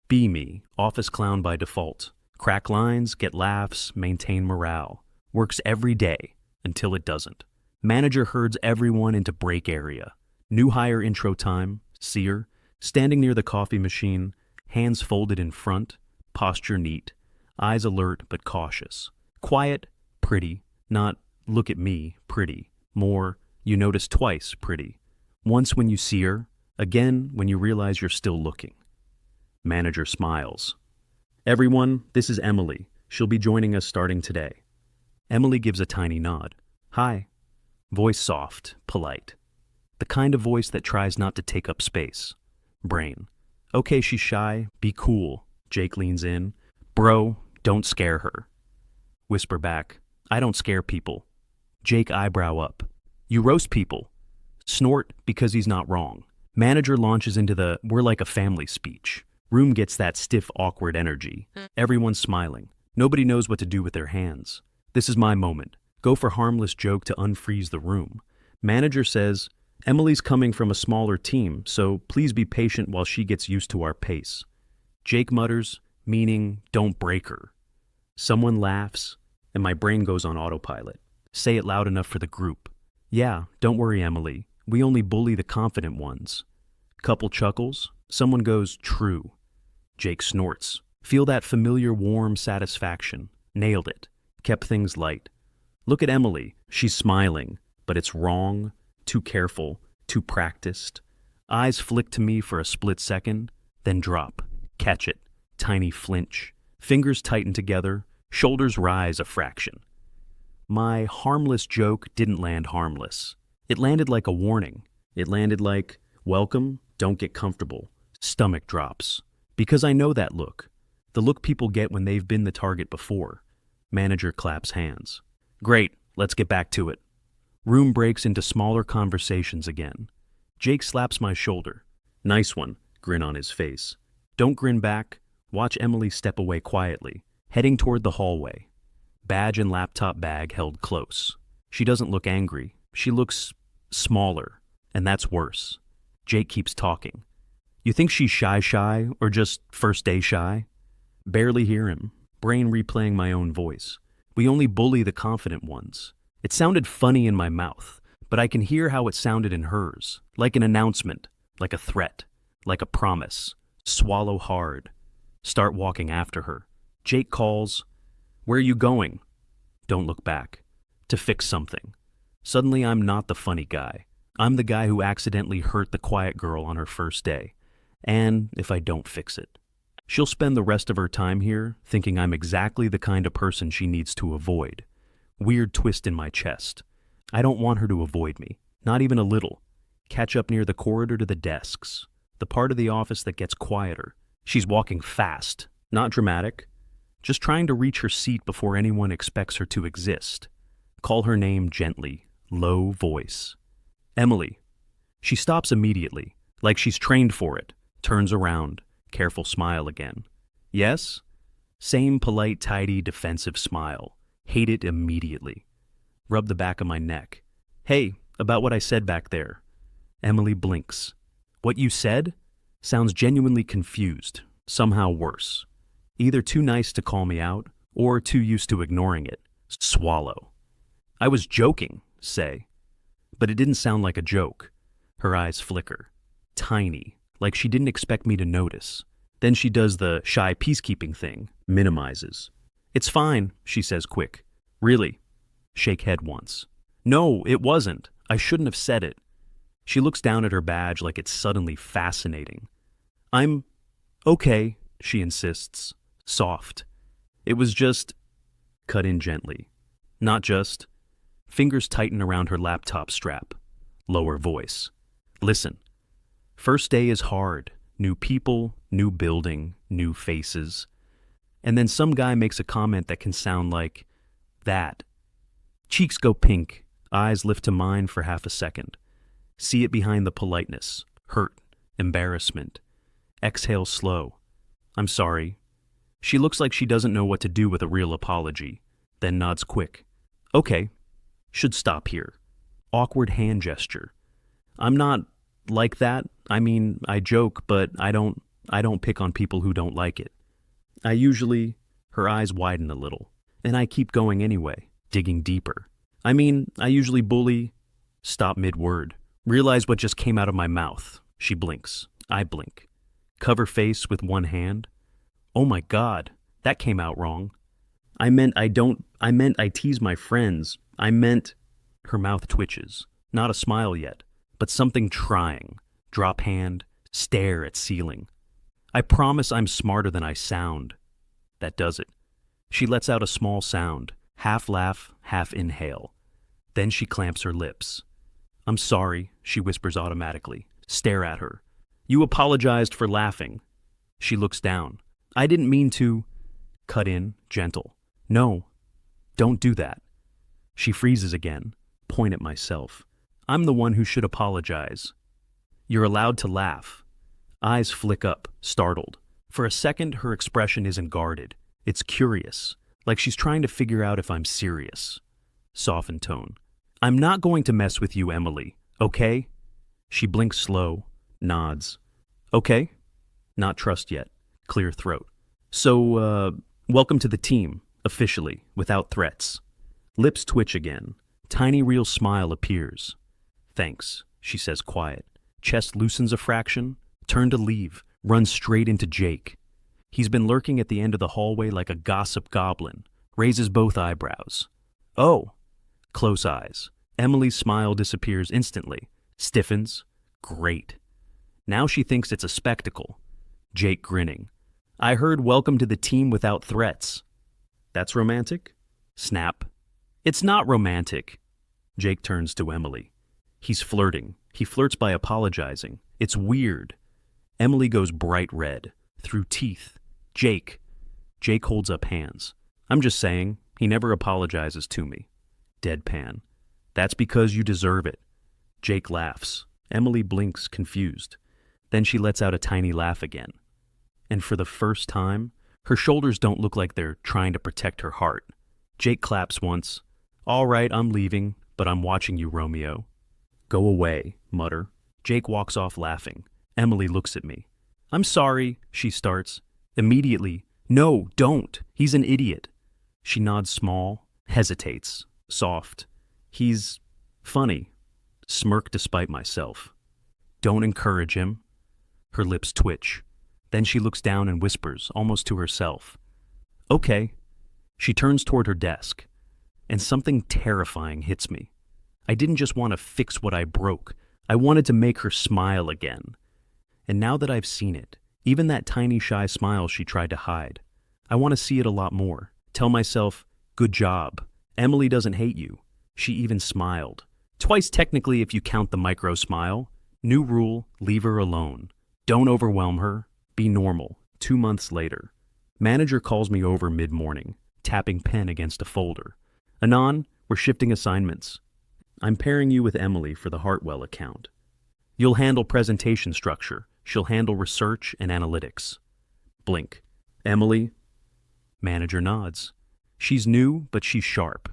Be me, office clown by default. Crack lines, get laughs, maintain morale. Works every day until it doesn't. Manager herds everyone into break area. New hire intro time, seer, standing near the coffee machine, hands folded in front, posture neat, eyes alert but cautious. Quiet, pretty, not look at me, pretty. More, you notice twice, pretty. Once when you see her, again when you realize you're still looking. Manager smiles. Everyone, this is Emily. She'll be joining us starting today. Emily gives a tiny nod. Hi. Voice soft, polite. The kind of voice that tries not to take up space. Brain. Okay, she's shy. Be cool. Jake leans in. Bro, don't scare her. Whisper back. I don't scare people. Jake eyebrow up. You roast people. Snort because he's not wrong. Manager launches into the we're like a family speech. Room gets that stiff, awkward energy. Everyone's smiling. Nobody knows what to do with their hands. This is my moment. Go for harmless joke to unfreeze the room. Manager says, Emily's coming from a smaller team, so please be patient while she gets used to our pace. Jake mutters, meaning don't break her. Someone laughs, and my brain goes on autopilot. Say it loud enough for the group. Yeah, don't worry, Emily. We only bully the confident ones. Couple chuckles. Someone goes, true. Jake snorts. Feel that familiar warm satisfaction. Nailed it. Kept things light. Look at Emily. She's smiling, but it's wrong, too careful, too practiced. Eyes flick to me for a split second, then drop. Catch it. Tiny flinch. Fingers tighten together. Shoulders rise a fraction. My harmless joke didn't land harmless. It landed like a warning. It landed like, welcome, don't get comfortable. Stomach drops. Because I know that look. The look people get when they've been the target before. Manager claps hands. Great, let's get back to it. Room breaks into smaller conversations again. Jake slaps my shoulder. Nice one, grin on his face. Don't grin back. Watch Emily step away quietly, heading toward the hallway. Badge and laptop bag held close. She doesn't look angry. She looks smaller, and that's worse. Jake keeps talking. You think she's shy or just first day shy? Barely hear him, brain replaying my own voice. We only bully the confident ones. It sounded funny in my mouth, but I can hear how it sounded in hers, like an announcement, like a threat, like a promise. Swallow hard. Start walking after her. Jake calls, Where are you going? Don't look back. To fix something. Suddenly I'm not the funny guy. I'm the guy who accidentally hurt the quiet girl on her first day. And if I don't fix it, she'll spend the rest of her time here thinking I'm exactly the kind of person she needs to avoid. Weird twist in my chest. I don't want her to avoid me, not even a little. Catch up near the corridor to the desks, the part of the office that gets quieter. She's walking fast, not dramatic, just trying to reach her seat before anyone expects her to exist. Call her name gently, low voice. Emily. She stops immediately, like she's trained for it. Turns around, careful smile again. Yes? Same polite, tidy, defensive smile. Hate it immediately. Rub the back of my neck. Hey, about what I said back there. Emily blinks. What you said? Sounds genuinely confused, somehow worse. Either too nice to call me out, or too used to ignoring it. Swallow. I was joking, say. But it didn't sound like a joke. Her eyes flicker. Tiny. Like she didn't expect me to notice. Then she does the shy peacekeeping thing, minimizes. It's fine, she says quick. Really? Shake head once. No, it wasn't. I shouldn't have said it. She looks down at her badge like it's suddenly fascinating. I'm okay, she insists, soft. It was just cut in gently. Not just. Fingers tighten around her laptop strap. Lower voice. Listen. First day is hard. New people, new building, new faces. And then some guy makes a comment that can sound like that. Cheeks go pink, eyes lift to mine for half a second. See it behind the politeness, hurt, embarrassment. Exhale slow. I'm sorry. She looks like she doesn't know what to do with a real apology, then nods quick. Okay. Should stop here. Awkward hand gesture. I'm not like that. I mean, I joke, but I don't I don't pick on people who don't like it. Her eyes widen a little, and I keep going anyway, digging deeper. I usually bully. Stop mid-word. Realize what just came out of my mouth. She blinks. I blink. Cover face with one hand. Oh my God, that came out wrong. I meant I tease my friends. Her mouth twitches. Not a smile yet, but something trying. Drop hand, stare at ceiling. I promise I'm smarter than I sound. That does it. She lets out a small sound, half laugh, half inhale. Then she clamps her lips. I'm sorry, she whispers automatically. Stare at her. You apologized for laughing. She looks down. I didn't mean to. Cut in, gentle. No, don't do that. She freezes again. Point at myself. I'm the one who should apologize. You're allowed to laugh. Eyes flick up, startled. For a second, her expression isn't guarded. It's curious, like she's trying to figure out if I'm serious. Softened tone. I'm not going to mess with you, Emily, okay? She blinks slow, nods. Okay? Not trust yet. Clear throat. So, welcome to the team, officially, without threats. Lips twitch again. Tiny real smile appears. Thanks, she says quiet. Chest loosens a fraction. Turn to leave. Run straight into Jake. He's been lurking at the end of the hallway like a gossip goblin. Raises both eyebrows. Oh. Close eyes. Emily's smile disappears instantly. Stiffens. Great. Now she thinks it's a spectacle. Jake grinning. I heard welcome to the team without threats. That's romantic? Snap. It's not romantic. Jake turns to Emily. He's flirting. He flirts by apologizing. It's weird. Emily goes bright red. Through teeth. Jake. Jake holds up hands. I'm just saying, he never apologizes to me. Deadpan. That's because you deserve it. Jake laughs. Emily blinks, confused. Then she lets out a tiny laugh again. And for the first time, her shoulders don't look like they're trying to protect her heart. Jake claps once. All right, I'm leaving, but I'm watching you, Romeo. Go away, mutter. Jake walks off laughing. Emily looks at me. I'm sorry, she starts. Immediately. No, don't. He's an idiot. She nods small, hesitates, soft. He's funny. Smirk despite myself. Don't encourage him. Her lips twitch. Then she looks down and whispers, almost to herself. Okay. She turns toward her desk, and something terrifying hits me. I didn't just want to fix what I broke. I wanted to make her smile again. And now that I've seen it, even that tiny shy smile she tried to hide, I want to see it a lot more. Tell myself, good job. Emily doesn't hate you. She even smiled. Twice technically if you count the micro smile. New rule, leave her alone. Don't overwhelm her. Be normal. 2 months later. Manager calls me over mid-morning, tapping pen against a folder. Anon, we're shifting assignments. I'm pairing you with Emily for the Hartwell account. You'll handle presentation structure. She'll handle research and analytics. Blink. Emily? Manager nods. She's new, but she's sharp.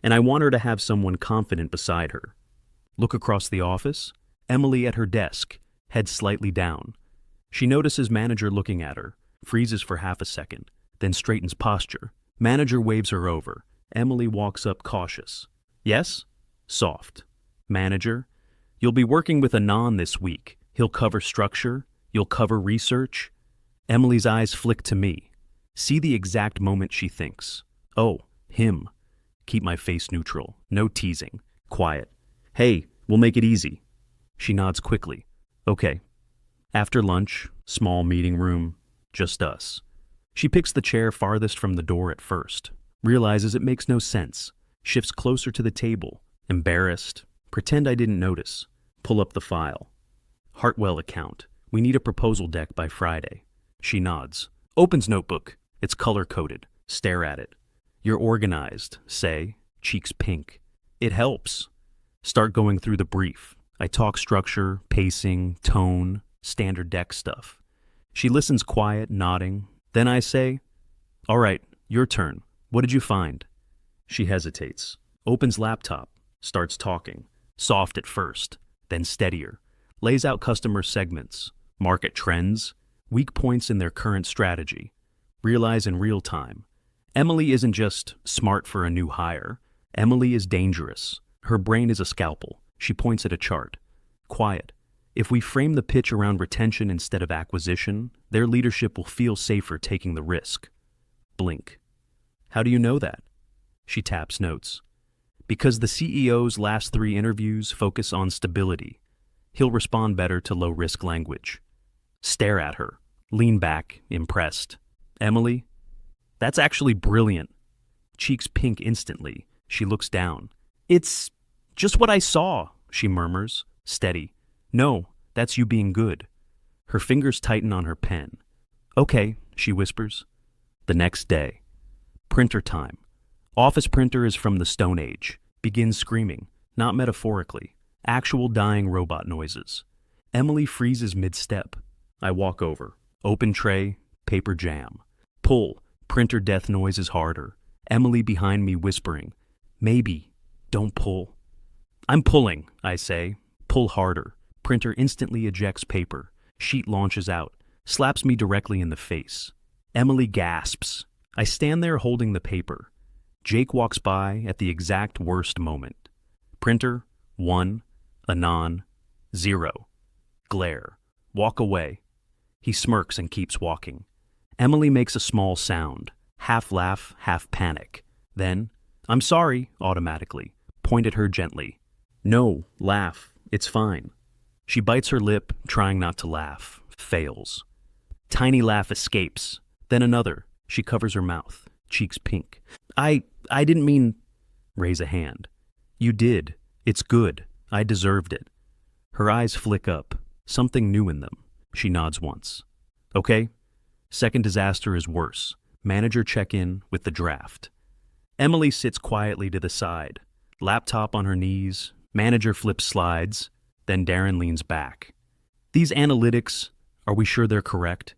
And I want her to have someone confident beside her. Look across the office. Emily at her desk, head slightly down. She notices manager looking at her, freezes for half a second, then straightens posture. Manager waves her over. Emily walks up cautious. Yes? Soft. Manager, you'll be working with Anon this week. He'll cover structure. You'll cover research. Emily's eyes flick to me. See the exact moment she thinks. Oh, him. Keep my face neutral. No teasing. Quiet. Hey, we'll make it easy. She nods quickly. Okay. After lunch, small meeting room, just us. She picks the chair farthest from the door at first, realizes it makes no sense, shifts closer to the table, embarrassed, pretend I didn't notice, pull up the file. Hartwell account. We need a proposal deck by Friday. She nods. Opens notebook. It's color-coded. Stare at it. You're organized, say, cheeks pink. It helps. Start going through the brief. I talk structure, pacing, tone, standard deck stuff. She listens quiet, nodding. Then I say, all right, your turn. What did you find? She hesitates. Opens laptop. Starts talking. Soft at first, then steadier. Lays out customer segments, market trends. weak points in their current strategy. Realize in real time. Emily isn't just smart for a new hire. Emily is dangerous. Her brain is a scalpel. She points at a chart. Quiet. If we frame the pitch around retention instead of acquisition, their leadership will feel safer taking the risk. Blink. How do you know that? She taps notes. Because the CEO's last 3 interviews focus on stability. He'll respond better to low-risk language. Stare at her. Lean back, impressed. Emily? That's actually brilliant. Cheeks pink instantly. She looks down. It's just what I saw, she murmurs, steady. No, that's you being good. Her fingers tighten on her pen. Okay, she whispers. The next day. Printer time. Office printer is from the Stone Age. Begins screaming, not metaphorically. Actual dying robot noises. Emily freezes mid-step. I walk over. Open tray, paper jam. Pull. Printer death noise is harder. Emily behind me whispering, maybe, don't pull. I'm pulling, I say. Pull harder. Printer instantly ejects paper. Sheet launches out. Slaps me directly in the face. Emily gasps. I stand there holding the paper. Jake walks by at the exact worst moment. Printer, 1, anon, 0. Glare. Walk away. He smirks and keeps walking. Emily makes a small sound. Half laugh, half panic. Then, I'm sorry, automatically. Point at her gently. No, laugh. It's fine. She bites her lip, trying not to laugh. Fails. Tiny laugh escapes. Then another. She covers her mouth. Cheeks pink. I didn't mean... Raise a hand. You did. It's good. I deserved it. Her eyes flick up. Something new in them. She nods once. Okay. Second disaster is worse. Manager check-in with the draft. Emily sits quietly to the side. Laptop on her knees. Manager flips slides. Then Darren leans back. These analytics, are we sure they're correct?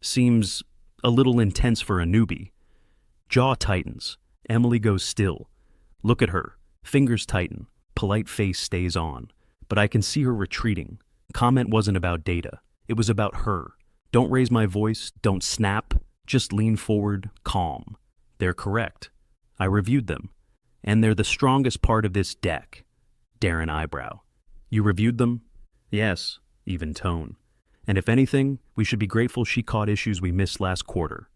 Seems a little intense for a newbie. Jaw tightens. Emily goes still. Look at her. Fingers tighten. Polite face stays on. But I can see her retreating. Comment wasn't about data. It was about her. Don't raise my voice. Don't snap. Just lean forward, calm. They're correct. I reviewed them. And they're the strongest part of this deck. Darren eyebrow. You reviewed them? Yes. Even tone. And if anything, we should be grateful she caught issues we missed last quarter.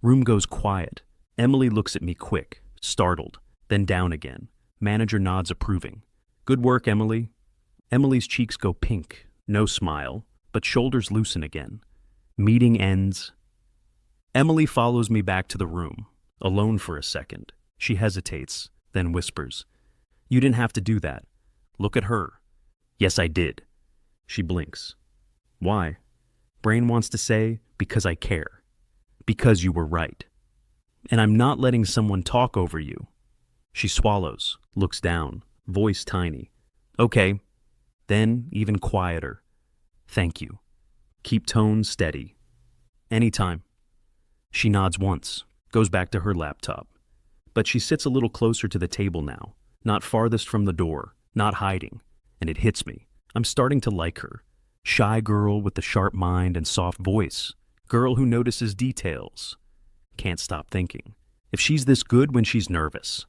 Room goes quiet. Emily looks at me quick, startled, then down again. Manager nods approving. Good work, Emily. Emily's cheeks go pink. No smile, but shoulders loosen again. Meeting ends. Emily follows me back to the room, alone for a second. She hesitates, then whispers. You didn't have to do that. Look at her. Yes, I did. She blinks. Why? Brain wants to say, because I care. Because you were right. And I'm not letting someone talk over you. She swallows, looks down, voice tiny. Okay. Then even quieter. Thank you. Keep tone steady. Anytime. She nods once, goes back to her laptop. But she sits a little closer to the table now, not farthest from the door, not hiding. And it hits me. I'm starting to like her. Shy girl with the sharp mind and soft voice. Girl who notices details. Can't stop thinking. If she's this good when she's nervous.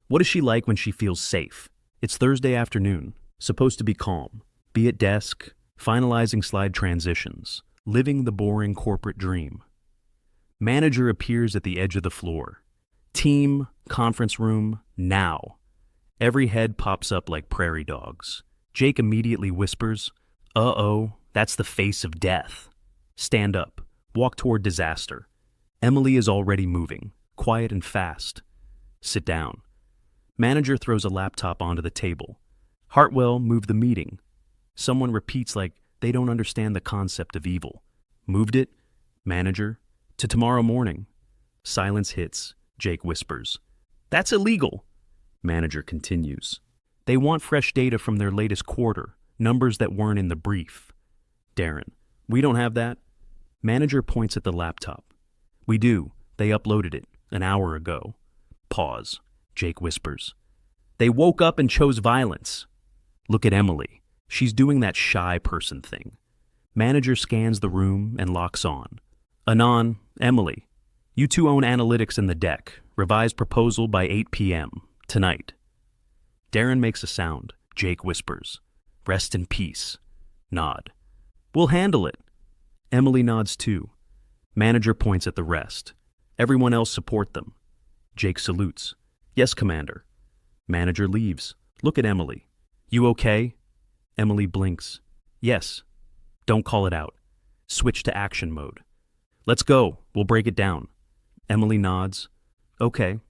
What is she like when she feels safe? It's Thursday afternoon. Supposed to be calm. Be at desk, finalizing slide transitions. Living the boring corporate dream. Manager appears at the edge of the floor. Team, conference room, now. Every head pops up like prairie dogs. Jake immediately whispers, uh-oh, that's the face of death. Stand up. Walk toward disaster. Emily is already moving, quiet and fast. Sit down. Manager throws a laptop onto the table. Hartwell, move the meeting. Someone repeats like they don't understand the concept of evil. Moved it? Manager. To tomorrow morning. Silence hits. Jake whispers. That's illegal. Manager continues. They want fresh data from their latest quarter, numbers that weren't in the brief. Darren. We don't have that. Manager points at the laptop. We do. They uploaded it an hour ago. Pause. Jake whispers. They woke up and chose violence. Look at Emily. She's doing that shy person thing. Manager scans the room and locks on. Anon, Emily. You two own analytics in the deck. Revised proposal by 8 p.m. tonight. Darren makes a sound. Jake whispers. Rest in peace. Nod. We'll handle it. Emily nods too. Manager points at the rest. Everyone else support them. Jake salutes. Yes, Commander. Manager leaves. Look at Emily. You okay? Emily blinks. Yes. Don't call it out. Switch to action mode. Let's go. We'll break it down. Emily nods. Okay.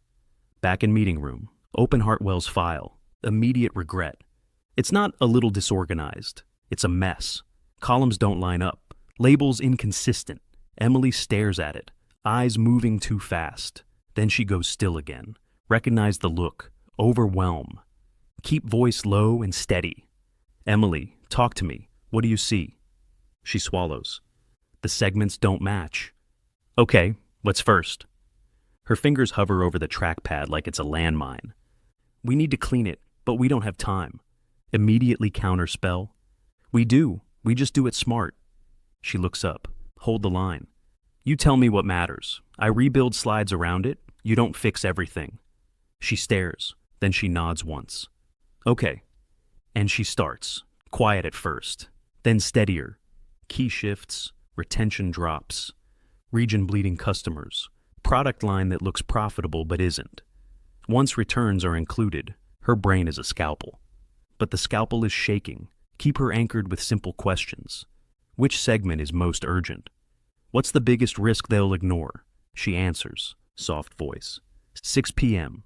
Back in meeting room. Open Hartwell's file. Immediate regret. It's not a little disorganized. It's a mess. Columns don't line up. Labels inconsistent. Emily stares at it. Eyes moving too fast. Then she goes still again. Recognize the look. Overwhelm. Keep voice low and steady. Emily, talk to me. What do you see? She swallows. The segments don't match. Okay, what's first? Her fingers hover over the trackpad like it's a landmine. We need to clean it, but we don't have time. Immediately counterspell. We do. We just do it smart. She looks up. Hold the line. You tell me what matters. I rebuild slides around it. You don't fix everything. She stares. Then she nods once. Okay. And she starts. Quiet at first. Then steadier. Key shifts. Retention drops. Region bleeding customers. Product line that looks profitable but isn't. Once returns are included, her brain is a scalpel. But the scalpel is shaking. Keep her anchored with simple questions. Which segment is most urgent? What's the biggest risk they'll ignore? She answers, soft voice. 6 p.m.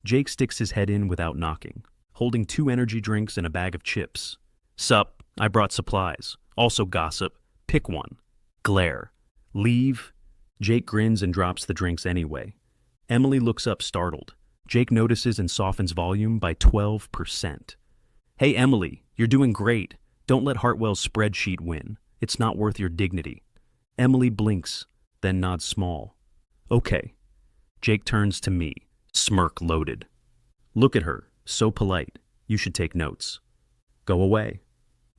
Jake sticks his head in without knocking, holding 2 energy drinks and a bag of chips. Sup, I brought supplies. Also gossip. Pick one. Glare. Leave. Jake grins and drops the drinks anyway. Emily looks up startled. Jake notices and softens volume by 12%. Hey, Emily, you're doing great. Don't let Hartwell's spreadsheet win. It's not worth your dignity. Emily blinks, then nods small. Okay. Jake turns to me, smirk loaded. Look at her, so polite. You should take notes. Go away.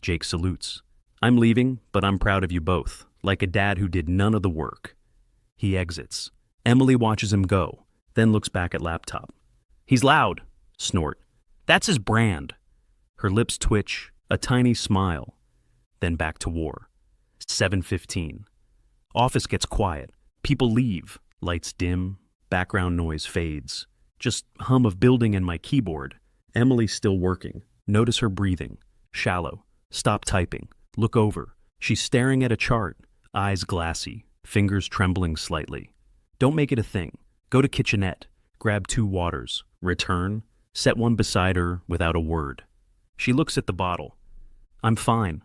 Jake salutes. I'm leaving, but I'm proud of you both, like a dad who did none of the work. He exits. Emily watches him go, then looks back at laptop. He's loud. Snort. That's his brand. Her lips twitch, a tiny smile. Then back to war. 7:15. Office gets quiet. People leave. Lights dim. Background noise fades. Just hum of building and my keyboard. Emily's still working. Notice her breathing. Shallow. Stop typing. Look over. She's staring at a chart. Eyes glassy. Fingers trembling slightly. Don't make it a thing. Go to kitchenette. Grab 2 waters. Return. Set one beside her without a word. She looks at the bottle. I'm fine.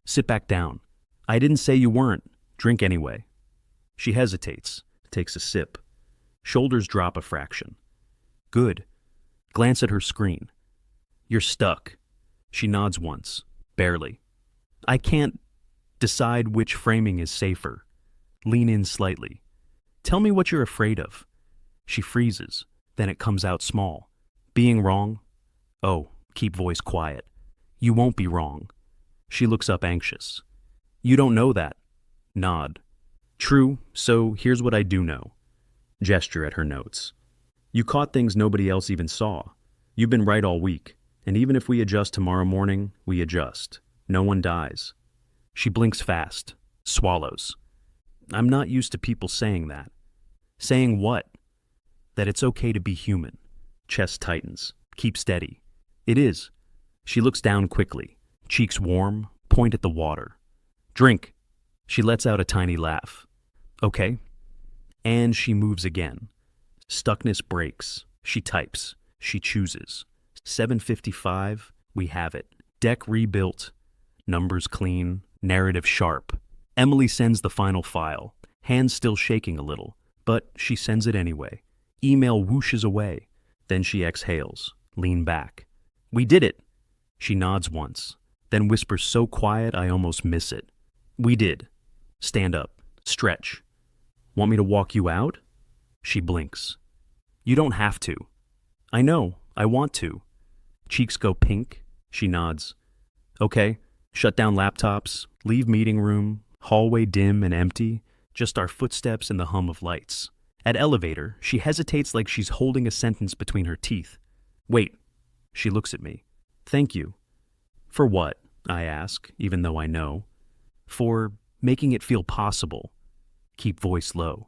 Sit back down. I didn't say you weren't. Drink anyway. She hesitates. Takes a sip. Shoulders drop a fraction. Good. Glance at her screen. You're stuck. She nods once. Barely. I can't decide which framing is safer. Lean in slightly. Tell me what you're afraid of. She freezes. Then it comes out small. Being wrong? Oh, keep voice quiet. You won't be wrong. She looks up anxious. You don't know that. Nod. True, so here's what I do know. Gesture at her notes. You caught things nobody else even saw. You've been right all week, and even if we adjust tomorrow morning, we adjust. No one dies. She blinks fast, swallows. I'm not used to people saying that. Saying what? That it's okay to be human. Chest tightens. Keep steady. It is. She looks down quickly. Cheeks warm. Point at the water. Drink. She lets out a tiny laugh. Okay. And she moves again. Stuckness breaks. She types. She chooses. 7:55. We have it. Deck rebuilt. Numbers clean. Narrative sharp. Emily sends the final file. Hands still shaking a little. But she sends it anyway. Email whooshes away. Then she exhales. Lean back. We did it. She nods once. Then whispers so quiet I almost miss it. We did. Stand up. Stretch. Want me to walk you out? She blinks. You don't have to. I know. I want to. Cheeks go pink. She nods. Okay. Shut down laptops, leave meeting room, hallway dim and empty, just our footsteps and the hum of lights. At elevator, she hesitates like she's holding a sentence between her teeth. Wait. She looks at me. Thank you. For what? I ask, even though I know. For making it feel possible. Keep voice low.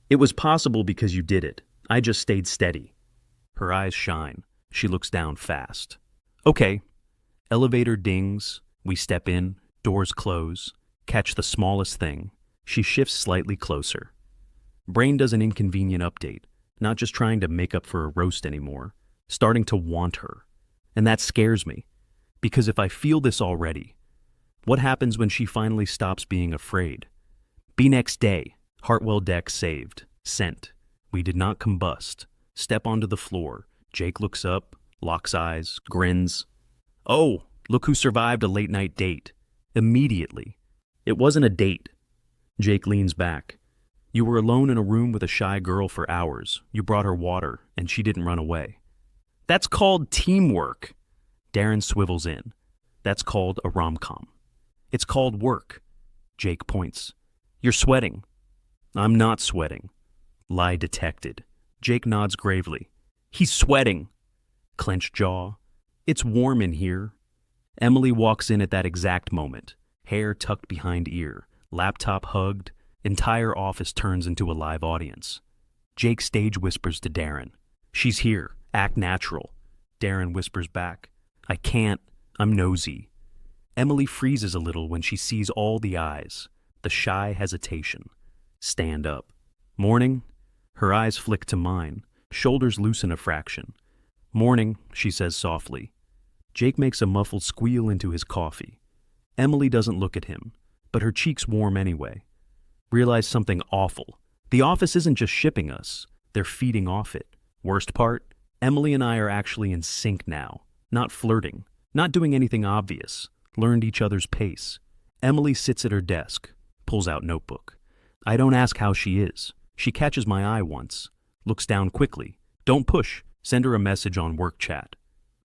It was possible because you did it. I just stayed steady. Her eyes shine. She looks down fast. Okay. Elevator dings. We step in. Doors close. Catch the smallest thing. She shifts slightly closer. Brain does an inconvenient update. Not just trying to make up for a roast anymore. Starting to want her. And that scares me. Because if I feel this already, what happens when she finally stops being afraid? Be next day. Hartwell deck saved. Sent. We did not combust. Step onto the floor. Jake looks up, locks eyes, grins. Oh, look who survived a late night date. Immediately. It wasn't a date. Jake leans back. You were alone in a room with a shy girl for hours. You brought her water, and she didn't run away. That's called teamwork. Darren swivels in. That's called a rom-com. It's called work. Jake points. You're sweating. I'm not sweating. Lie detected. Jake nods gravely. He's sweating. Clenched jaw. It's warm in here. Emily walks in at that exact moment. Hair tucked behind ear. Laptop hugged. Entire office turns into a live audience. Jake stage whispers to Darren. She's here. Act natural. Darren whispers back. I can't. I'm nosy. Emily freezes a little when she sees all the eyes. The shy hesitation. Stand up. Morning? Her eyes flick to mine. Shoulders loosen a fraction. Morning, she says softly. Jake makes a muffled squeal into his coffee. Emily doesn't look at him, but her cheeks warm anyway. Realize something awful. The office isn't just shipping us. They're feeding off it. Worst part? Emily and I are actually in sync now. Not flirting. Not doing anything obvious. Learned each other's pace. Emily sits at her desk. Pulls out notebook. I don't ask how she is. She catches my eye once. Looks down quickly. Don't push. Send her a message on work chat.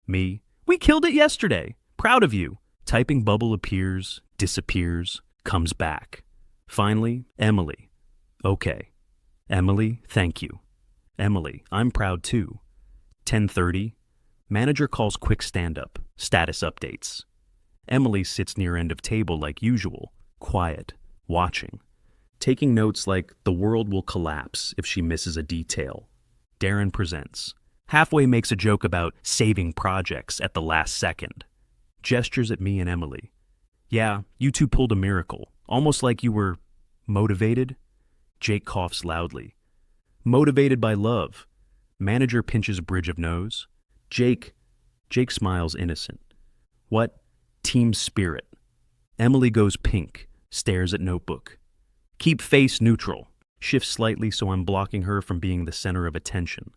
Me. We killed it yesterday. Proud of you. Typing bubble appears, disappears, comes back. Finally, Emily. Okay. Emily, thank you. Emily, I'm proud too. 10:30. Manager calls quick stand-up. Status updates. Emily sits near end of table like usual. Quiet. Watching. Taking notes like the world will collapse if she misses a detail. Darren presents. Halfway makes a joke about saving projects at the last second. Gestures at me and Emily. Yeah, you two pulled a miracle. Almost like you were motivated. Jake coughs loudly. Motivated by love. Manager pinches a bridge of nose. Jake smiles innocent. What? Team spirit. Emily goes pink, stares at notebook. Keep face neutral. Shifts slightly so I'm blocking her from being the center of attention.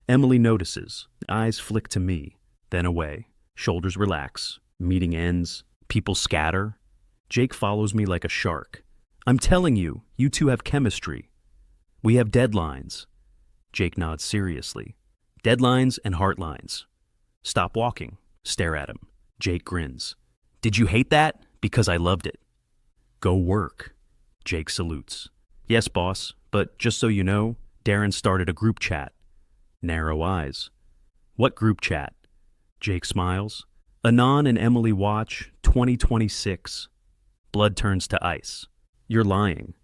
Emily notices. Eyes flick to me, then away. Shoulders relax. Meeting ends. People scatter. Jake follows me like a shark. I'm telling you, you two have chemistry. We have deadlines. Jake nods seriously. Deadlines and heart lines. Stop walking. Stare at him. Jake grins. Did you hate that? Because I loved it. Go work. Jake salutes. Yes, boss, but just so you know, Darren started a group chat. Narrow eyes. What group chat? Jake smiles. Anon and Emily watch 2026. Blood turns to ice. You're lying.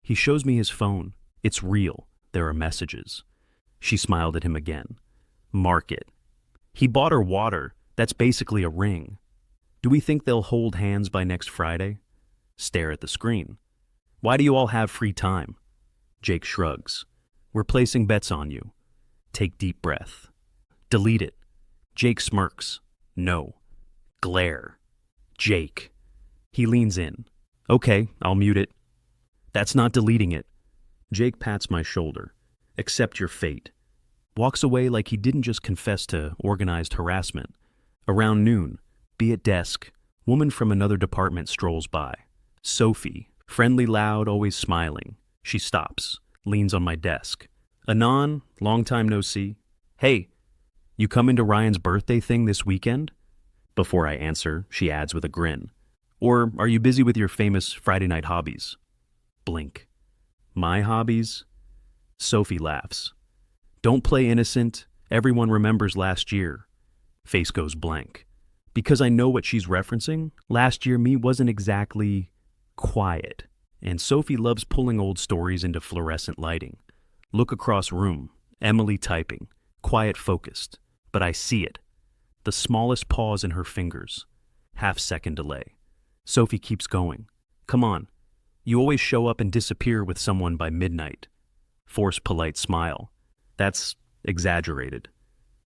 He shows me his phone. It's real. There are messages. She smiled at him again. Mark it. He bought her water. That's basically a ring. Do we think they'll hold hands by next Friday? Stare at the screen. Why do you all have free time? Jake shrugs. We're placing bets on you. Take deep breath. Delete it. Jake smirks. No. Glare. Jake. He leans in. Okay, I'll mute it. That's not deleting it. Jake pats my shoulder. Accept your fate. Walks away like he didn't just confess to organized harassment. Around noon, be at desk, woman from another department strolls by. Sophie, friendly, loud, always smiling. She stops, leans on my desk. Anon, long time no see. Hey, you coming to Ryan's birthday thing this weekend? Before I answer, she adds with a grin. Or are you busy with your famous Friday night hobbies? Blink. My hobbies? Sophie laughs. Don't play innocent. Everyone remembers last year. Face goes blank. Because I know what she's referencing, last year me wasn't exactly quiet. And Sophie loves pulling old stories into fluorescent lighting. Look across room. Emily typing. Quiet focused. But I see it. The smallest pause in her fingers. Half-second delay. Sophie keeps going. Come on. You always show up and disappear with someone by midnight. Force polite smile. That's exaggerated.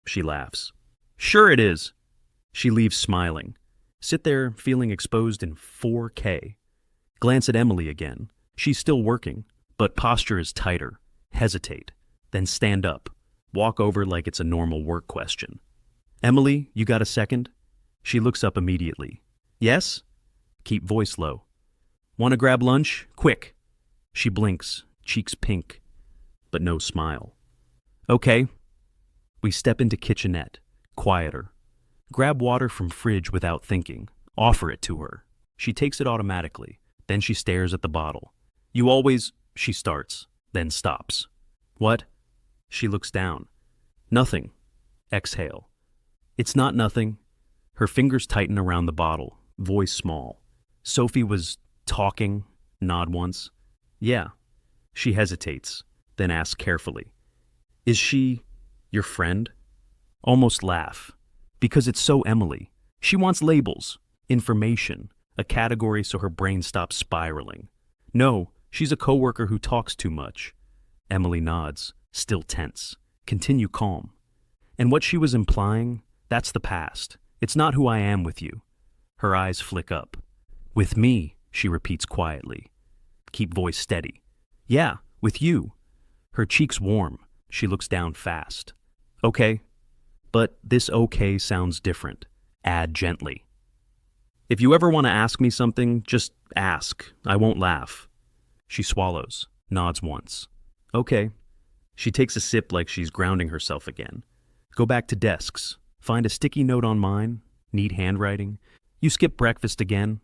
She laughs. Sure it is. She leaves smiling. Sit there feeling exposed in 4K. Glance at Emily again. She's still working, but posture is tighter. Hesitate. Then stand up. Walk over like it's a normal work question. Emily, you got a second? She looks up immediately. Yes? Keep voice low. Want to grab lunch? Quick. She blinks, cheeks pink, but no smile. Okay. We step into kitchenette, quieter. Grab water from fridge without thinking. Offer it to her. She takes it automatically. Then she stares at the bottle. You always... She starts, then stops. What? She looks down. Nothing. Exhale. It's not nothing. Her fingers tighten around the bottle, voice small. Sophie was talking, nod once. Yeah. She hesitates, then asks carefully. Is she your friend? Almost laugh. Because it's so Emily. She wants labels, information, a category so her brain stops spiraling. No, she's a coworker who talks too much. Emily nods, still tense. Continue calm. And what she was implying, that's the past. It's not who I am with you. Her eyes flick up. With me, she repeats quietly. Keep voice steady. Yeah, with you. Her cheeks warm. She looks down fast. Okay. But this okay sounds different. Add gently. If you ever want to ask me something, just ask. I won't laugh. She swallows, nods once. Okay. She takes a sip like she's grounding herself again. Go back to desks. Find a sticky note on mine. Need handwriting. You skip breakfast again.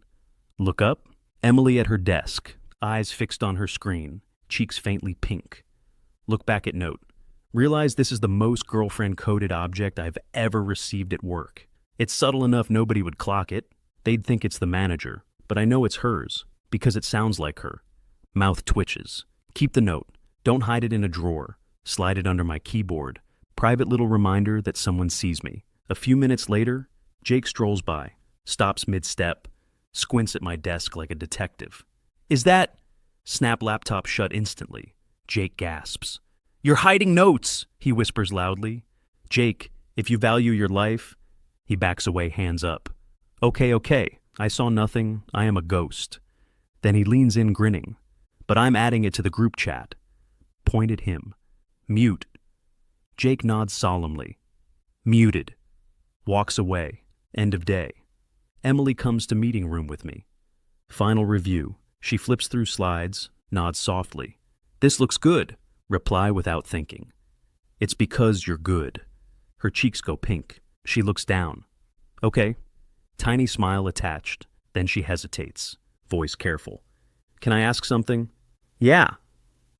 Look up. Emily at her desk, eyes fixed on her screen, cheeks faintly pink. Look back at note. Realize this is the most girlfriend-coded object I've ever received at work. It's subtle enough nobody would clock it. They'd think it's the manager, but I know it's hers, because it sounds like her. Mouth twitches. Keep the note. Don't hide it in a drawer. Slide it under my keyboard. Private little reminder that someone sees me. A few minutes later, Jake strolls by, stops mid-step, squints at my desk like a detective. Is that... Snap laptop shut instantly. Jake gasps. You're hiding notes, he whispers loudly. Jake, if you value your life... He backs away, hands up. Okay, I saw nothing. I am a ghost. Then he leans in, grinning. But I'm adding it to the group chat. Point at him. Mute. Jake nods solemnly. Muted. Walks away. End of day. Emily comes to meeting room with me. Final review. She flips through slides, nods softly. This looks good. Reply without thinking. It's because you're good. Her cheeks go pink. She looks down. Okay. Tiny smile attached. Then she hesitates. Voice careful. Can I ask something? Yeah.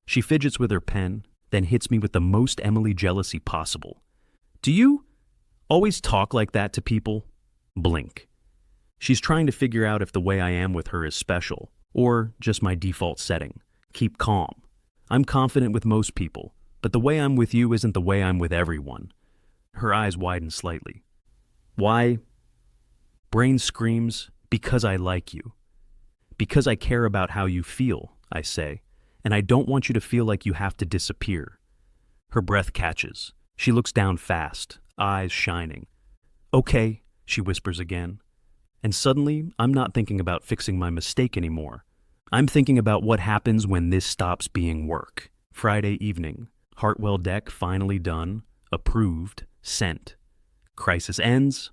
She fidgets with her pen, then hits me with the most Emily jealousy possible. Do you always talk like that to people? Blink. She's trying to figure out if the way I am with her is special, or just my default setting. Keep calm. I'm confident with most people, but the way I'm with you isn't the way I'm with everyone. Her eyes widen slightly. Why? Brain screams, because I like you. Because I care about how you feel, I say, and I don't want you to feel like you have to disappear. Her breath catches. She looks down fast, eyes shining. Okay, she whispers again. And suddenly, I'm not thinking about fixing my mistake anymore. I'm thinking about what happens when this stops being work. Friday evening. Hartwell deck finally done. Approved. Sent. Crisis ends.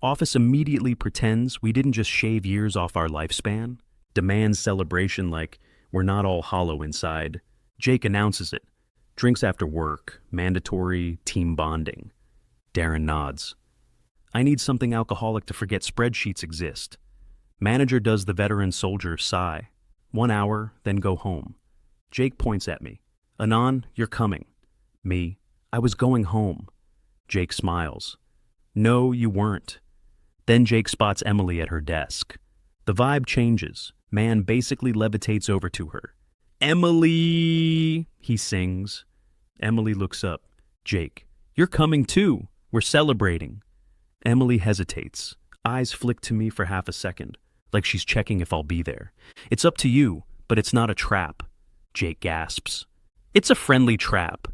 Office immediately pretends we didn't just shave years off our lifespan. Demands celebration like we're not all hollow inside. Jake announces it. Drinks after work. Mandatory team bonding. Darren nods. I need something alcoholic to forget spreadsheets exist. Manager does the veteran soldier sigh. 1 hour, then go home. Jake points at me. Anon, you're coming. Me. I was going home. Jake smiles. No, you weren't. Then Jake spots Emily at her desk. The vibe changes. Man basically levitates over to her. Emily, he sings. Emily looks up. Jake, you're coming too. We're celebrating. Emily hesitates. Eyes flick to me for half a second, like she's checking if I'll be there. It's up to you, but it's not a trap. Jake gasps. It's a friendly trap.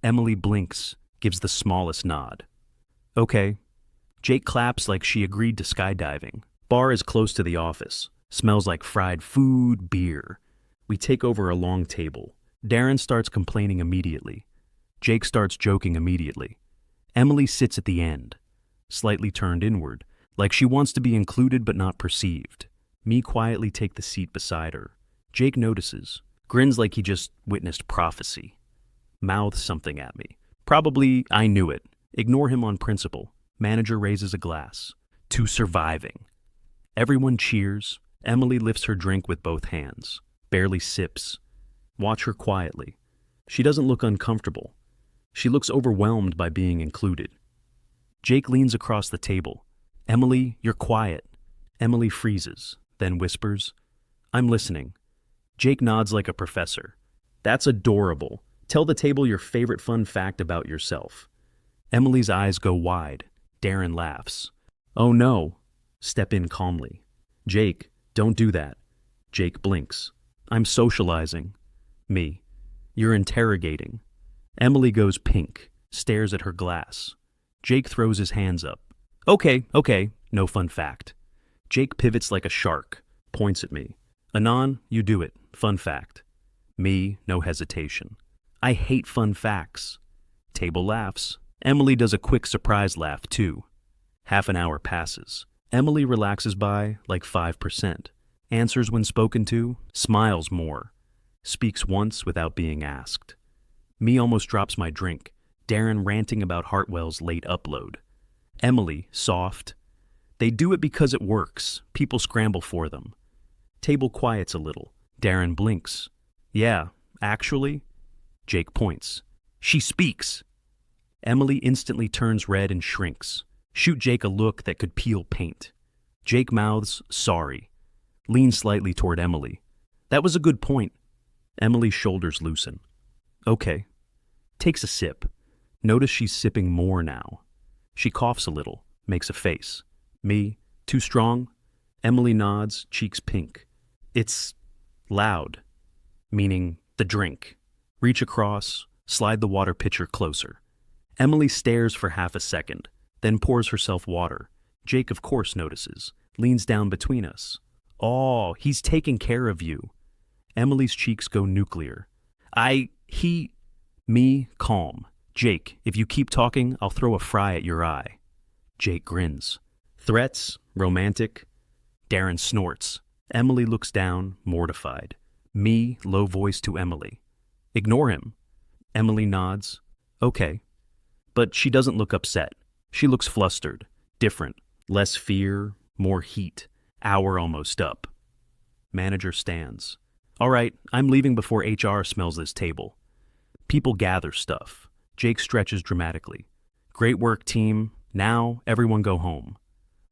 Emily blinks, gives the smallest nod. Okay. Jake claps like she agreed to skydiving. Bar is close to the office. Smells like fried food, beer. We take over a long table. Darren starts complaining immediately. Jake starts joking immediately. Emily sits at the end, slightly turned inward, like she wants to be included but not perceived. Me quietly take the seat beside her. Jake notices, grins like he just witnessed prophecy. Mouths something at me. Probably, I knew it. Ignore him on principle. Manager raises a glass. To surviving. Everyone cheers. Emily lifts her drink with both hands. Barely sips. Watch her quietly. She doesn't look uncomfortable. She looks overwhelmed by being included. Jake leans across the table. Emily, you're quiet. Emily freezes, then whispers, I'm listening. Jake nods like a professor. That's adorable. Tell the table your favorite fun fact about yourself. Emily's eyes go wide. Darren laughs. Oh no. Step in calmly. Jake, don't do that. Jake blinks. I'm socializing. Me. You're interrogating. Emily goes pink, stares at her glass. Jake throws his hands up. Okay, no fun fact. Jake pivots like a shark, points at me. Anon, you do it. Fun fact. Me, no hesitation. I hate fun facts. Table laughs. Emily does a quick surprise laugh, too. Half an hour passes. Emily relaxes by, like 5%. Answers when spoken to, smiles more. Speaks once without being asked. Me almost drops my drink. Darren ranting about Hartwell's late upload. Emily, soft. They do it because it works. People scramble for them. Table quiets a little. Darren blinks. Yeah, actually. Jake points. She speaks. Emily instantly turns red and shrinks. Shoot Jake a look that could peel paint. Jake mouths, sorry. Leans slightly toward Emily. That was a good point. Emily's shoulders loosen. Okay. Takes a sip. Notice she's sipping more now. She coughs a little, makes a face. Me, too strong? Emily nods, cheeks pink. It's loud. Meaning the drink. Reach across, slide the water pitcher closer. Emily stares for half a second, then pours herself water. Jake, of course, notices, leans down between us. Oh, he's taking care of you. Emily's cheeks go nuclear. Me, calm. Jake, if you keep talking, I'll throw a fry at your eye. Jake grins. Threats? Romantic? Darren snorts. Emily looks down, mortified. Me, low voice to Emily. Ignore him. Emily nods. Okay. But she doesn't look upset. She looks flustered. Different. Less fear, more heat. Hour almost up. Manager stands. All right, I'm leaving before HR smells this table. People gather stuff. Jake stretches dramatically. Great work, team. Now, everyone go home.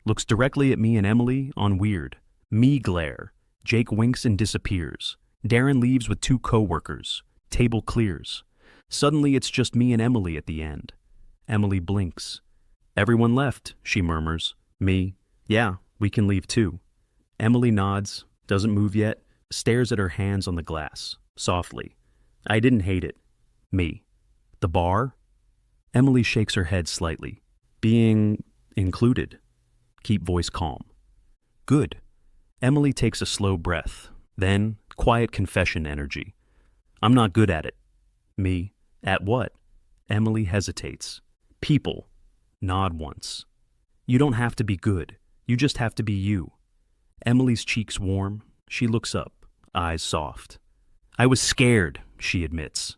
Looks directly at me and Emily on weird. Me glare. Jake winks and disappears. Darren leaves with 2 co-workers. Table clears. Suddenly, it's just me and Emily at the end. Emily blinks. Everyone left, she murmurs. Me. Yeah, we can leave too. Emily nods, doesn't move yet, stares at her hands on the glass, softly. I didn't hate it. Me. The bar? Emily shakes her head slightly. Being included. Keep voice calm. Good. Emily takes a slow breath, then quiet confession energy. I'm not good at it. Me. At what? Emily hesitates. People. Nod once. You don't have to be good. You just have to be you. Emily's cheeks warm. She looks up, eyes soft. I was scared, she admits.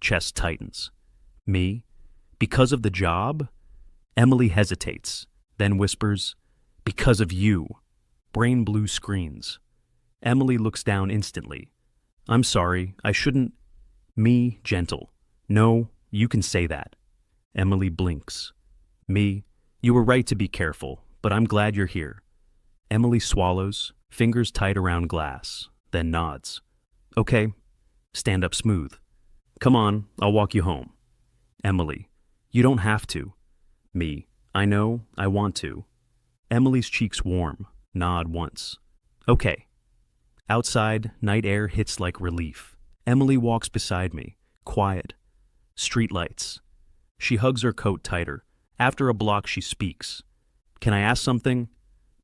Chest tightens. Me? Because of the job? Emily hesitates, then whispers, because of you. Brain blue screens. Emily looks down instantly. I'm sorry, I shouldn't. Me, gentle. No, you can say that. Emily blinks. Me, you were right to be careful, but I'm glad you're here. Emily swallows, fingers tight around glass, then nods. Okay, stand up smooth. Come on, I'll walk you home. Emily, you don't have to. Me, I know, I want to. Emily's cheeks warm, nod once. Okay. Outside, night air hits like relief. Emily walks beside me, quiet. Streetlights. She hugs her coat tighter. After a block, she speaks. Can I ask something?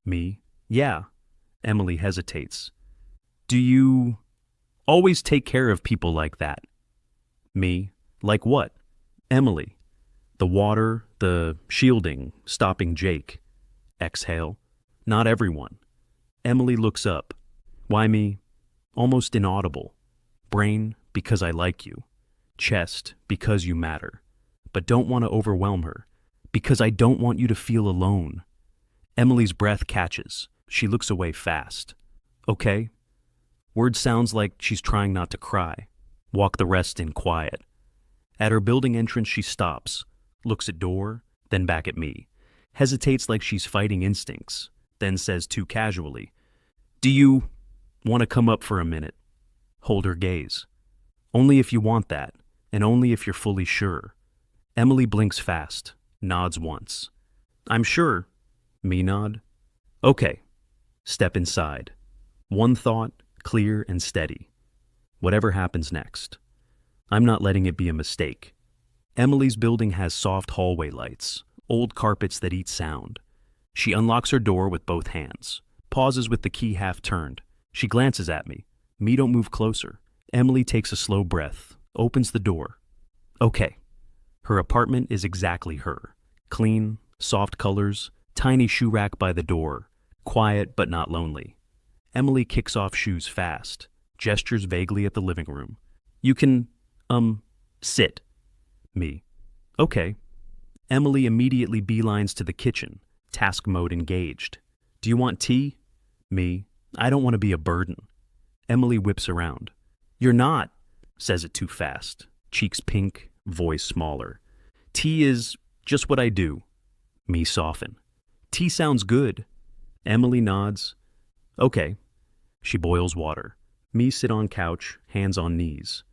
Me. Yeah. Emily hesitates. Do you always take care of people like that? Me. Like what? Emily. The water, the shielding, stopping Jake. Exhale. Not everyone. Emily looks up. Why me? Almost inaudible. Brain, because I like you. Chest, because you matter. But don't want to overwhelm her. Because I don't want you to feel alone. Emily's breath catches. She looks away fast. Okay? Word sounds like she's trying not to cry. Walk the rest in quiet. At her building entrance, she stops, looks at door, then back at me. Hesitates like she's fighting instincts, then says too casually, Do you want to come up for a minute? Hold her gaze. Only if you want that, and only if you're fully sure. Emily blinks fast, nods once. I'm sure. Me nod. Okay. Step inside. One thought, clear and steady. Whatever happens next. I'm not letting it be a mistake. Emily's building has soft hallway lights, old carpets that eat sound. She unlocks her door with both hands, pauses with the key half turned. She glances at me. Me don't move closer. Emily takes a slow breath, opens the door. Okay. Her apartment is exactly her. Clean, soft colors, tiny shoe rack by the door, quiet but not lonely. Emily kicks off shoes fast, gestures vaguely at the living room. You can, sit. Me. Okay. Emily immediately beelines to the kitchen, task mode engaged. Do you want tea? Me. I don't want to be a burden. Emily whips around. You're not, says it too fast, cheeks pink, voice smaller. Tea is just what I do. Me soften. Tea sounds good. Emily nods. Okay. She boils water. Me sit on couch, hands on knees.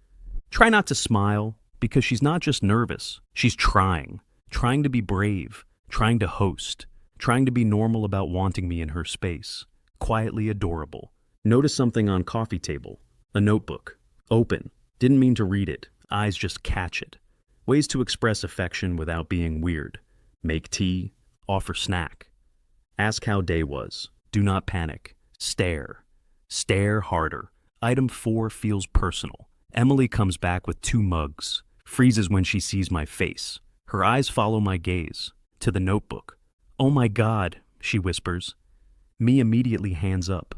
Try not to smile, because she's not just nervous. She's trying to be brave, trying to host, trying to be normal about wanting me in her space. Quietly adorable. Notice something on coffee table. A notebook. Open. Didn't mean to read it. Eyes just catch it. Ways to express affection without being weird. Make tea. Offer snack. Ask how day was. Do not panic. Stare. Stare harder. Item 4 feels personal. Emily comes back with 2 mugs. Freezes when she sees my face. Her eyes follow my gaze. To the notebook. Oh my God, she whispers. Me immediately hands up.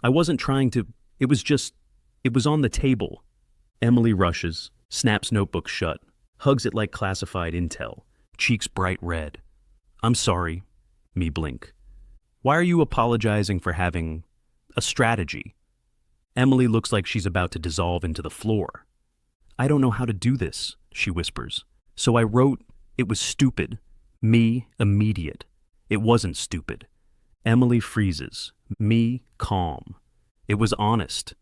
I wasn't trying to. It was on the table. Emily rushes, snaps notebook shut, hugs it like classified intel, cheeks bright red. I'm sorry. Me blink. Why are you apologizing for having a strategy? Emily looks like she's about to dissolve into the floor. I don't know how to do this, she whispers. So I wrote, it was stupid. Me, immediate. It wasn't stupid. Emily freezes. Me, calm. It was honest.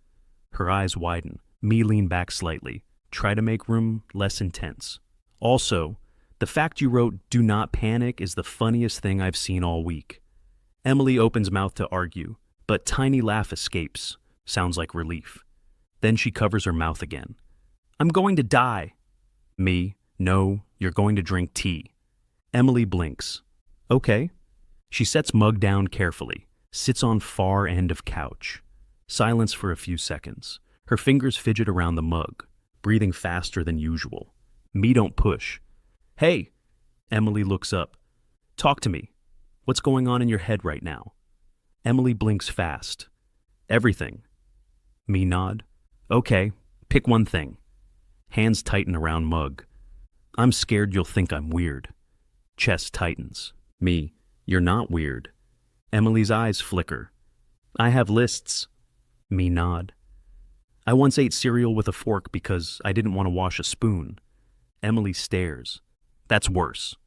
Her eyes widen. Me lean back slightly. Try to make room less intense. Also, the fact you wrote, do not panic, is the funniest thing I've seen all week. Emily opens mouth to argue, but tiny laugh escapes. Sounds like relief. Then she covers her mouth again. I'm going to die. Me, no, you're going to drink tea. Emily blinks. Okay. She sets mug down carefully, sits on far end of couch. Silence for a few seconds. Her fingers fidget around the mug, breathing faster than usual. Me don't push. Hey! Emily looks up. Talk to me. What's going on in your head right now? Emily blinks fast. Everything. Me nod. Okay, pick one thing. Hands tighten around mug. I'm scared you'll think I'm weird. Chest tightens. Me. You're not weird. Emily's eyes flicker. I have lists. Me nod. I once ate cereal with a fork because I didn't want to wash a spoon. Emily stares. That's worse.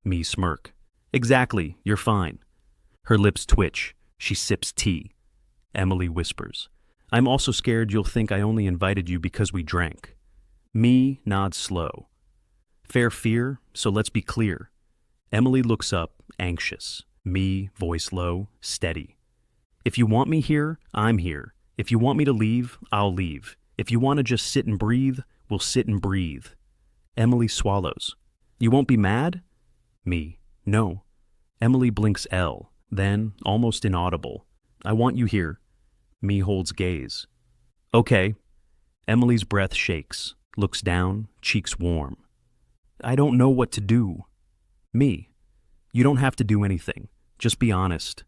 Me smirk. Exactly, you're fine. Her lips twitch. She sips tea. Emily whispers. I'm also scared you'll think I only invited you because we drank. Me nods slow. Fair fear, so let's be clear. Emily looks up, anxious. Me, voice low, steady. If you want me here, I'm here. If you want me to leave, I'll leave. If you want to just sit and breathe, we'll sit and breathe. Emily swallows. You won't be mad? Me. No. Emily blinks L, then, almost inaudible. I want you here. Me holds gaze. Okay. Emily's breath shakes, looks down, cheeks warm. I don't know what to do. Me. You don't have to do anything. Just be honest.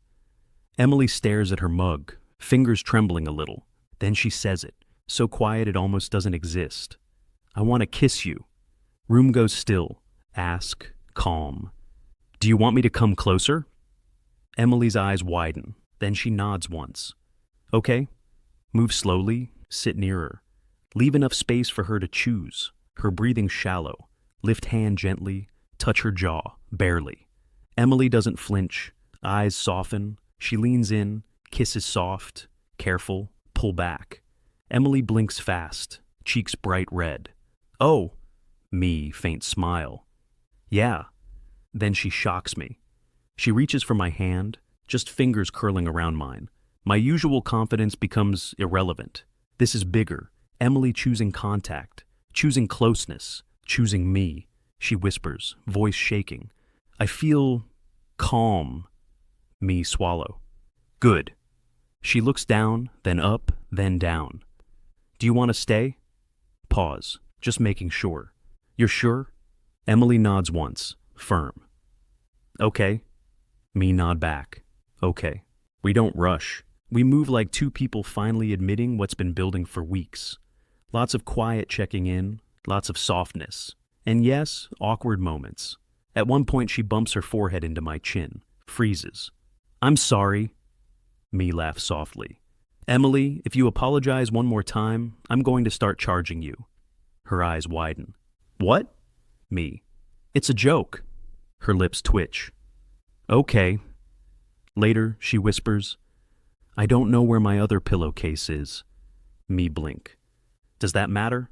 Emily stares at her mug, fingers trembling a little. Then she says it, so quiet it almost doesn't exist. I want to kiss you. Room goes still. Ask, calm. Do you want me to come closer? Emily's eyes widen, then she nods once. Okay. Move slowly, sit nearer. Leave enough space for her to choose. Her breathing shallow. Lift hand gently, touch her jaw, barely. Emily doesn't flinch, eyes soften. She leans in, kisses soft, careful, pull back. Emily blinks fast, cheeks bright red. Oh! Me, faint smile. Yeah. Then she shocks me. She reaches for my hand, just fingers curling around mine. My usual confidence becomes irrelevant. This is bigger. Emily choosing contact, choosing closeness, choosing me. She whispers, voice shaking. I feel calm. Me swallow. Good. She looks down, then up, then down. Do you want to stay? Pause, just making sure. You're sure? Emily nods once, firm. Okay. Me nod back. Okay. We don't rush. We move like two people finally admitting what's been building for weeks. Lots of quiet checking in, lots of softness. And yes, awkward moments. At one point she bumps her forehead into my chin, freezes. I'm sorry. Me laughs softly. Emily, if you apologize one more time, I'm going to start charging you. Her eyes widen. What? Me. It's a joke. Her lips twitch. Okay. Later, she whispers, I don't know where my other pillowcase is. Me blink. Does that matter?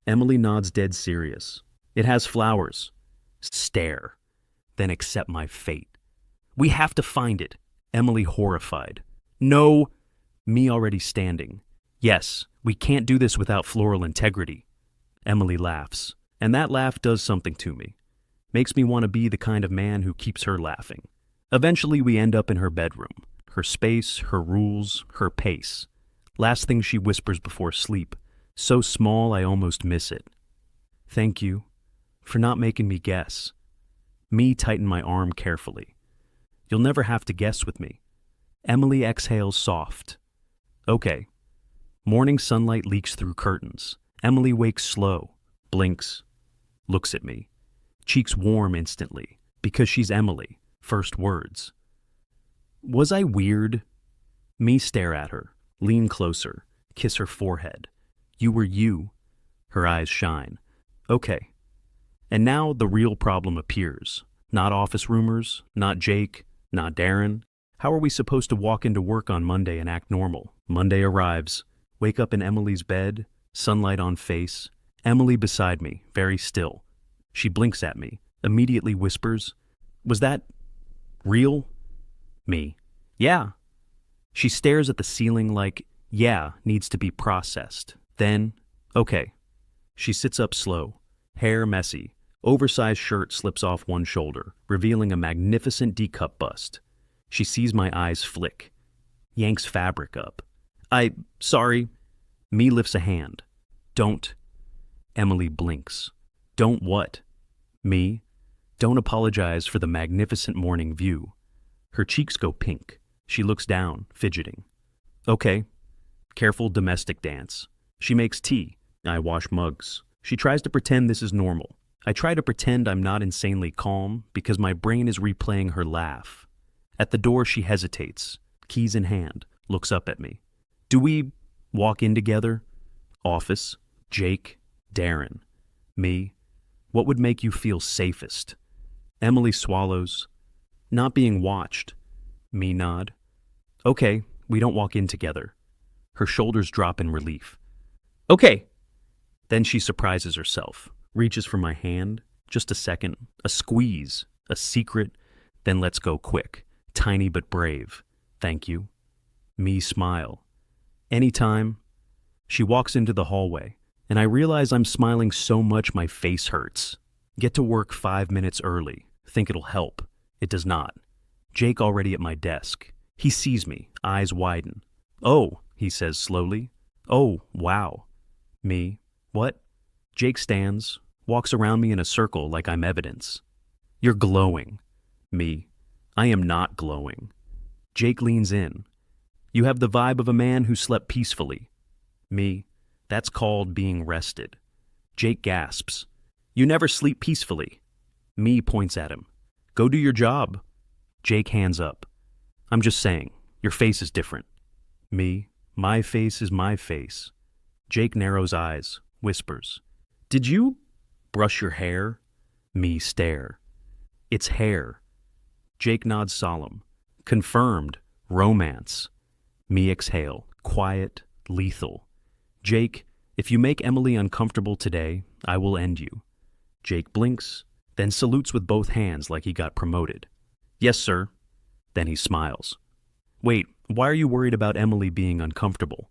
Emily nods dead serious. It has flowers. Stare. Then accept my fate. We have to find it. Emily horrified. No. Me already standing. Yes, we can't do this without floral integrity. Emily laughs, and that laugh does something to me. Makes me want to be the kind of man who keeps her laughing. Eventually we end up in her bedroom. Her space, her rules, her pace. Last thing she whispers before sleep. So small I almost miss it. Thank you for not making me guess. Me tighten my arm carefully. You'll never have to guess with me. Emily exhales soft. Okay. Morning sunlight leaks through curtains. Emily wakes slow, blinks, looks at me. Cheeks warm instantly, because she's Emily. First words. Was I weird? Me stare at her, lean closer, kiss her forehead. You were you. Her eyes shine. Okay. And now the real problem appears. Not office rumors, not Jake, not Darren. How are we supposed to walk into work on Monday and act normal? Monday arrives. Wake up in Emily's bed, sunlight on face. Emily beside me, very still. She blinks at me, immediately whispers, Was that real? Me. Yeah. She stares at the ceiling like, yeah, needs to be processed. Then, okay. She sits up slow, hair messy. Oversized shirt slips off one shoulder, revealing a magnificent D-cup bust. She sees my eyes flick, yanks fabric up. Sorry. Me lifts a hand. Don't. Emily blinks. Don't what? Me. Don't apologize for the magnificent morning view. Her cheeks go pink. She looks down, fidgeting. Okay. Careful domestic dance. She makes tea. I wash mugs. She tries to pretend this is normal. I try to pretend I'm not insanely calm because my brain is replaying her laugh. At the door she hesitates, keys in hand, looks up at me. Do we walk in together? Office, Jake, Darren. Me. What would make you feel safest? Emily swallows. Not being watched. Me nod. Okay, we don't walk in together. Her shoulders drop in relief. Okay. Then she surprises herself, reaches for my hand. Just a second, a squeeze, a secret, then lets go quick, tiny but brave. Thank you. Me smile. Anytime. She walks into the hallway, and I realize I'm smiling so much my face hurts. Get to work 5 minutes early. Think it'll help. It does not. Jake already at my desk. He sees me, eyes widen. Oh, he says slowly. Oh, wow. Me. What? Jake stands, walks around me in a circle like I'm evidence. You're glowing. Me. I am not glowing. Jake leans in. You have the vibe of a man who slept peacefully. Me. That's called being rested. Jake gasps. You never sleep peacefully. Me points at him. Go do your job. Jake hands up. I'm just saying, your face is different. Me. My face is my face. Jake narrows eyes, whispers. Did you brush your hair? Me stare. It's hair. Jake nods solemn. Confirmed. Romance. Me exhale. Quiet. Lethal. Jake, if you make Emily uncomfortable today, I will end you. Jake blinks, then salutes with both hands like he got promoted. Yes, sir. Then he smiles. Wait, why are you worried about Emily being uncomfortable?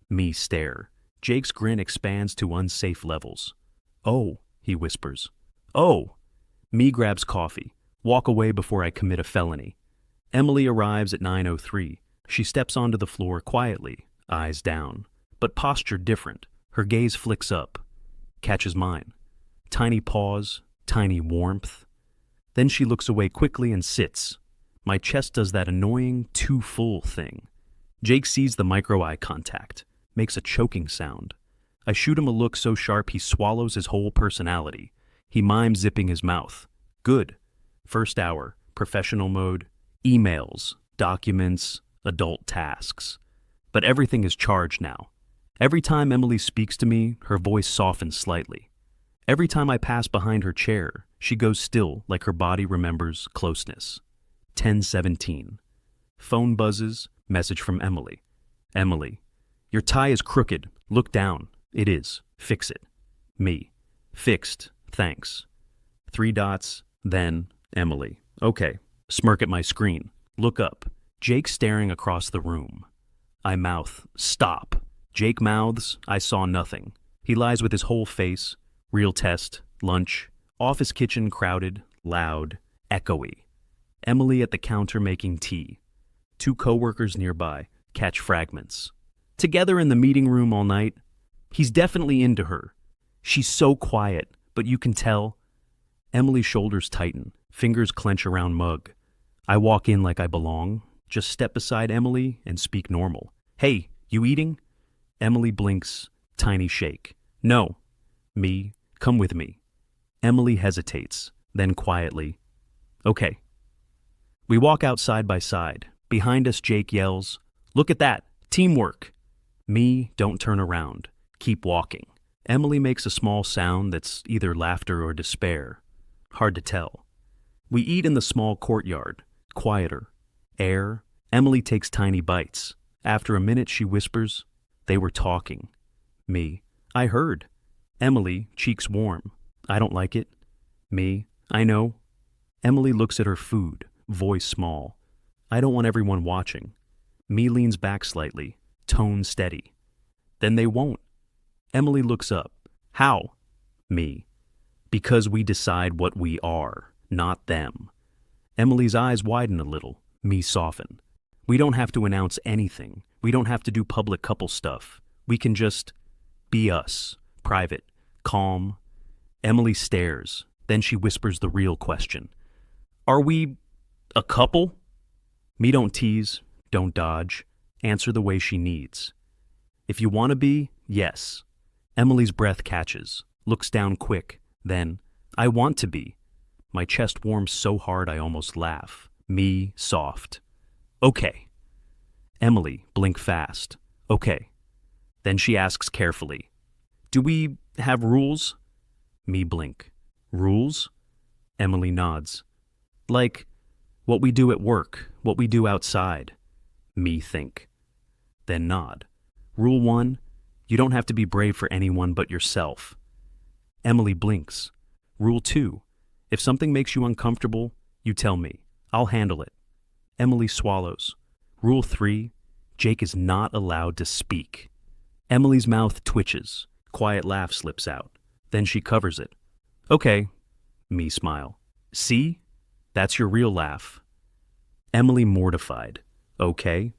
Me stare. Jake's grin expands to unsafe levels. Oh, he whispers. Oh! Me grabs coffee. Walk away before I commit a felony. Emily arrives at 9:03. She steps onto the floor quietly, eyes down, but posture different. Her gaze flicks up, catches mine. Tiny pause, tiny warmth. Then she looks away quickly and sits. My chest does that annoying, too full thing. Jake sees the micro-eye contact, makes a choking sound. I shoot him a look so sharp he swallows his whole personality. He mimes zipping his mouth. Good. First hour, professional mode, emails, documents, adult tasks. But everything is charged now. Every time Emily speaks to me, her voice softens slightly. Every time I pass behind her chair, she goes still like her body remembers closeness. 10:17. Phone buzzes, message from Emily. Emily, your tie is crooked. Look down. It is. Fix it. Me. Fixed. Thanks. 3 dots, then Emily. Okay. Smirk at my screen. Look up. Jake staring across the room. I mouth, stop. Jake mouths, I saw nothing. He lies with his whole face. Real test, lunch, office kitchen crowded, loud, echoey. Emily at the counter making tea. 2 coworkers nearby, catch fragments. Together in the meeting room all night. He's definitely into her. She's so quiet, but you can tell. Emily's shoulders tighten, fingers clench around mug. I walk in like I belong, just step beside Emily and speak normal. Hey, you eating? Emily blinks, tiny shake. No. Me, come with me. Emily hesitates, then quietly. Okay. We walk out side by side. Behind us, Jake yells, look at that, teamwork. Me, don't turn around. Keep walking. Emily makes a small sound that's either laughter or despair. Hard to tell. We eat in the small courtyard, quieter. Air. Emily takes tiny bites. After a minute, she whispers, they were talking. Me, I heard. Emily, cheeks warm. I don't like it. Me, I know. Emily looks at her food, voice small. I don't want everyone watching. Me leans back slightly, tone steady. Then they won't. Emily looks up. How? Me. Because we decide what we are, not them. Emily's eyes widen a little. Me soften. We don't have to announce anything. We don't have to do public couple stuff. We can just be us, private, calm. Emily stares. Then she whispers the real question. Are we a couple? Me don't tease, don't dodge. Answer the way she needs. If you want to be, yes. Emily's breath catches, looks down quick. Then, I want to be. My chest warms so hard I almost laugh. Me, soft. Okay. Emily, blink fast. Okay. Then she asks carefully, do we have rules? Me, blink. Rules? Emily nods. Like, what we do at work, what we do outside. Me, think. Then nod. Rule 1, you don't have to be brave for anyone but yourself. Emily blinks. Rule 2, if something makes you uncomfortable, you tell me. I'll handle it. Emily swallows. Rule 3, Jake is not allowed to speak. Emily's mouth twitches. Quiet laugh slips out. Then she covers it. Okay. Me smile. See? That's your real laugh. Emily mortified. Okay.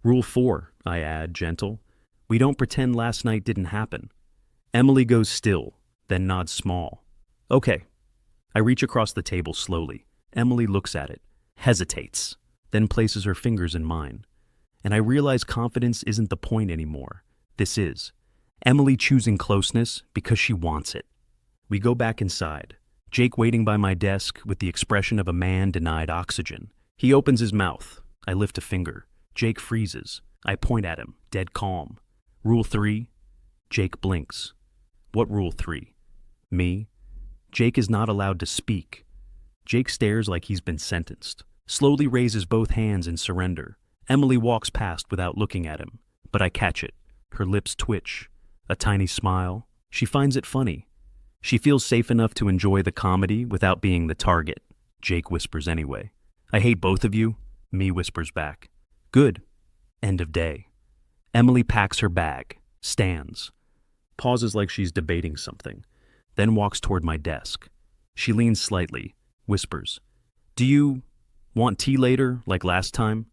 Rule 4, I add, gentle. We don't pretend last night didn't happen. Emily goes still, then nods small. Okay. I reach across the table slowly. Emily looks at it, hesitates, then places her fingers in mine. And I realize confidence isn't the point anymore. This is. Emily choosing closeness because she wants it. We go back inside. Jake waiting by my desk with the expression of a man denied oxygen. He opens his mouth. I lift a finger. Jake freezes. I point at him, dead calm. Rule 3. Jake blinks. What rule 3? Me. Jake is not allowed to speak. Jake stares like he's been sentenced. Slowly raises both hands in surrender. Emily walks past without looking at him, but I catch it. Her lips twitch. A tiny smile. She finds it funny. She feels safe enough to enjoy the comedy without being the target. Jake whispers anyway. I hate both of you. Me whispers back. Good. End of day. Emily packs her bag, stands, pauses like she's debating something, then walks toward my desk. She leans slightly, whispers, do you want tea later, like last time?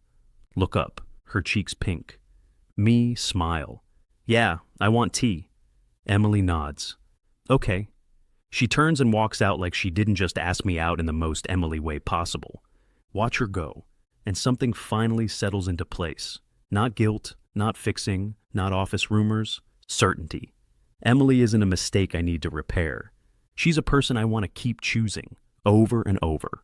Look up, her cheeks pink. Me smile. Yeah, I want tea. Emily nods. Okay. She turns and walks out like she didn't just ask me out in the most Emily way possible. Watch her go, and something finally settles into place. Not guilt, not fixing, not office rumors, certainty. Emily isn't a mistake I need to repair. She's a person I want to keep choosing, over and over.